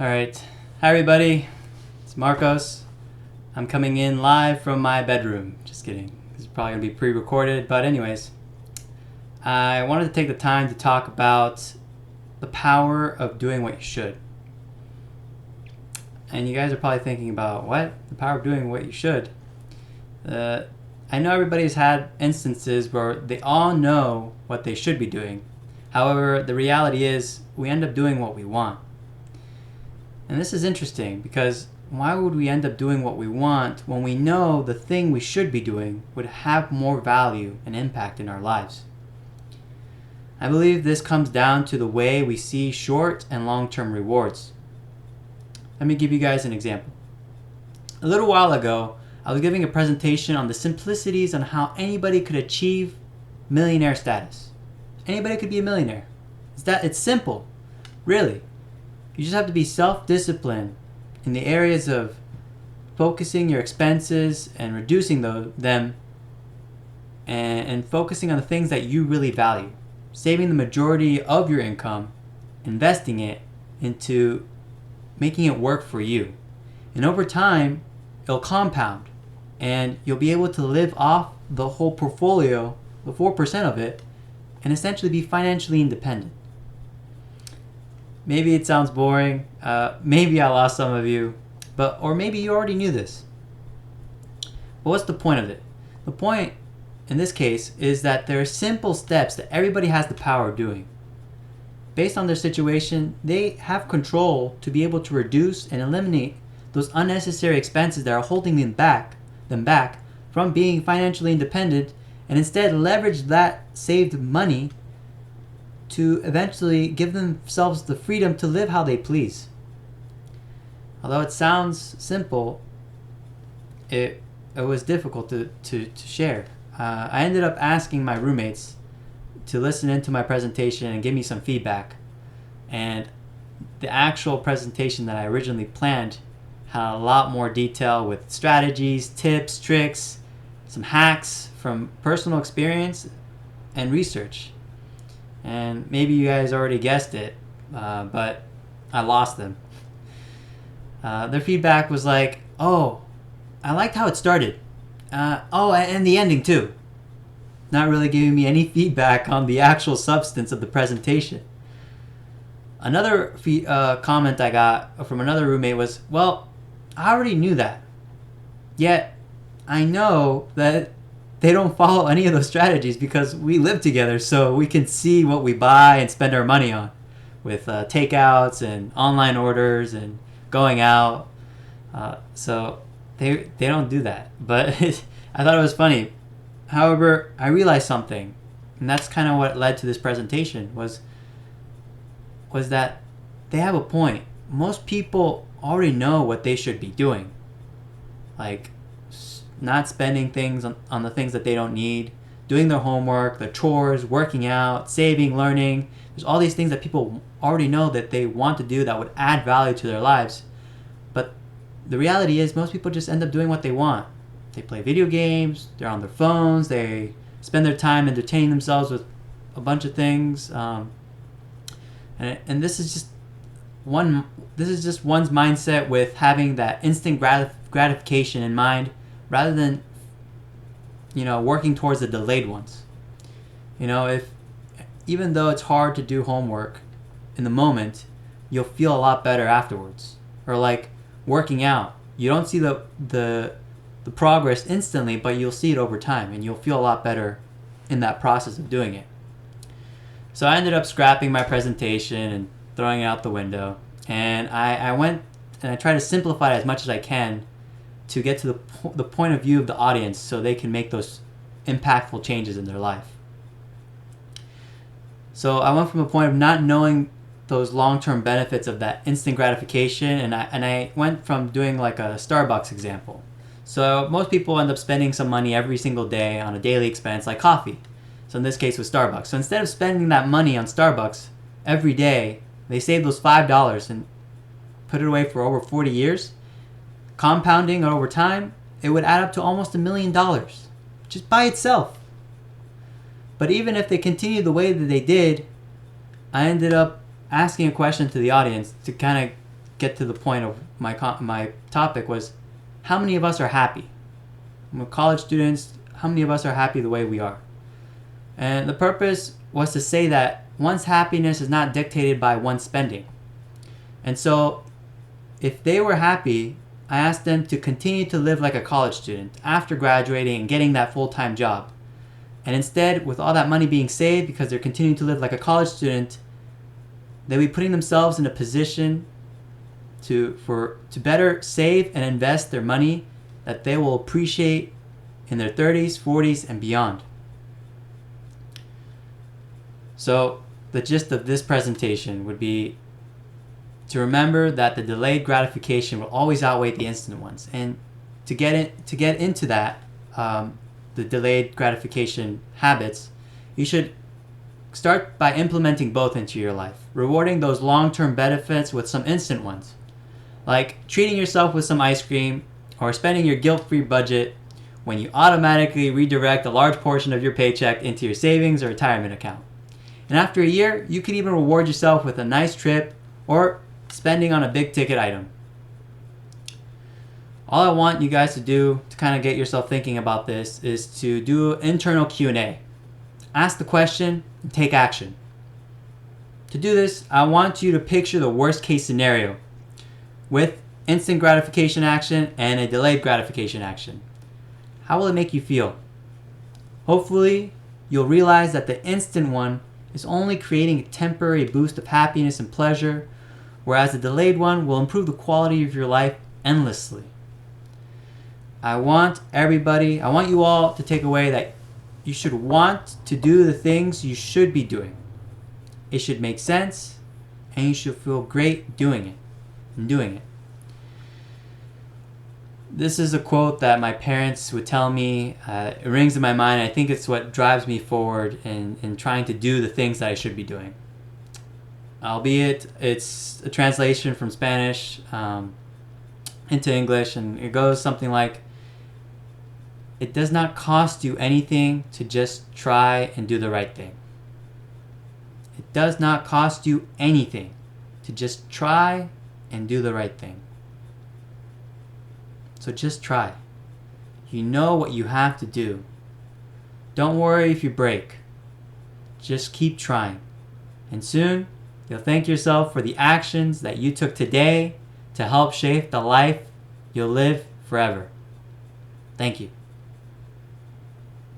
All right. Hi, everybody. It's Marcos. I'm coming in live from my bedroom. Just kidding. This is probably going to be pre-recorded. But anyways, I wanted to take the time to talk about the power of doing what you should. And you guys are probably thinking about, what? The power of doing what you should? I know everybody's had instances where they all know what they should be doing. However, the reality is we end up doing what we want. And this is interesting because why would we end up doing what we want when we know the thing we should be doing would have more value and impact in our lives? I believe this comes down to the way we see short and long-term rewards. Let me give you guys an example. A little while ago, I was giving a presentation on the simplicities on how anybody could achieve millionaire status. Anybody could be a millionaire. It's simple, really. You just have to be self-disciplined in the areas of focusing your expenses and reducing them and focusing on the things that you really value. Saving the majority of your income, investing it into making it work for you. And over time, it'll compound and you'll be able to live off the whole portfolio, the 4% of it, and essentially be financially independent. Maybe it sounds boring. Maybe I lost some of you, or maybe you already knew this. But what's the point of it? The point in this case is that there are simple steps that everybody has the power of doing. Based on their situation, they have control to be able to reduce and eliminate those unnecessary expenses that are holding them back from being financially independent, and instead leverage that saved money to eventually give themselves the freedom to live how they please. Although it sounds simple, it was difficult to share. I ended up asking my roommates to listen into my presentation and give me some feedback. And the actual presentation that I originally planned had a lot more detail with strategies, tips, tricks, some hacks from personal experience and research. And maybe you guys already guessed it, but I lost them. Their feedback was like, oh, I liked how it started. And the ending too. Not really giving me any feedback on the actual substance of the presentation. Another comment I got from another roommate was, well, I already knew that. Yet, I know that they don't follow any of those strategies because we live together, so we can see what we buy and spend our money on with takeouts and online orders and going out. So they don't do that. But I thought it was funny. However, I realized something, and that's kind of what led to this presentation, was that they have a point. Most people already know what they should be doing. Like not spending things on the things that they don't need, doing their homework, their chores, working out, saving, learning. There's all these things that people already know that they want to do that would add value to their lives. But the reality is most people just end up doing what they want. They play video games, they're on their phones, they spend their time entertaining themselves with a bunch of things. And this is just one's mindset with having that instant gratification in mind, rather than, working towards the delayed ones. Even though it's hard to do homework in the moment, you'll feel a lot better afterwards. Or like working out, you don't see the progress instantly, but you'll see it over time, and you'll feel a lot better in that process of doing it. So I ended up scrapping my presentation and throwing it out the window, and I went and I tried to simplify it as much as I can to get to the point of view of the audience so they can make those impactful changes in their life. So I went from a point of not knowing those long-term benefits of that instant gratification, and I went from doing like a Starbucks example. So most people end up spending some money every single day on a daily expense like coffee. So in this case with Starbucks. So instead of spending that money on Starbucks every day, they save those $5 and put it away for over 40 years. Compounding over time, it would add up to almost $1 million just by itself. But even if they continued the way that they did, I ended up asking a question to the audience to kind of get to the point of my topic was, how many of us are happy? We're college students. How many of us are happy the way we are? And the purpose was to say that one's happiness is not dictated by one's spending. And so if they were happy, I asked them to continue to live like a college student after graduating and getting that full-time job. And instead, with all that money being saved because they're continuing to live like a college student, they'll be putting themselves in a position to better save and invest their money that they will appreciate in their 30s, 40s, and beyond. So the gist of this presentation would be to remember that the delayed gratification will always outweigh the instant ones. And to get into that, the delayed gratification habits, you should start by implementing both into your life, rewarding those long-term benefits with some instant ones, like treating yourself with some ice cream or spending your guilt-free budget when you automatically redirect a large portion of your paycheck into your savings or retirement account. And after a year, you can even reward yourself with a nice trip or spending on a big-ticket item. All I want you guys to do to kind of get yourself thinking about this is to do an internal Q&A. Ask the question and take action. To do this, I want you to picture the worst case scenario with instant gratification action and a delayed gratification action. How will it make you feel? Hopefully, you'll realize that the instant one is only creating a temporary boost of happiness and pleasure, whereas the delayed one will improve the quality of your life endlessly. I want you all to take away that you should want to do the things you should be doing. It should make sense, and you should feel great doing it. This is a quote that my parents would tell me. It rings in my mind. I think it's what drives me forward in trying to do the things that I should be doing. Albeit it's a translation from Spanish into English, and it goes something like, it does not cost you anything to just try and do the right thing. It does not cost you anything to just try and do the right thing. So just try. You know what you have to do. Don't worry if you break. Just keep trying. And soon, you'll thank yourself for the actions that you took today to help shape the life you'll live forever. Thank you.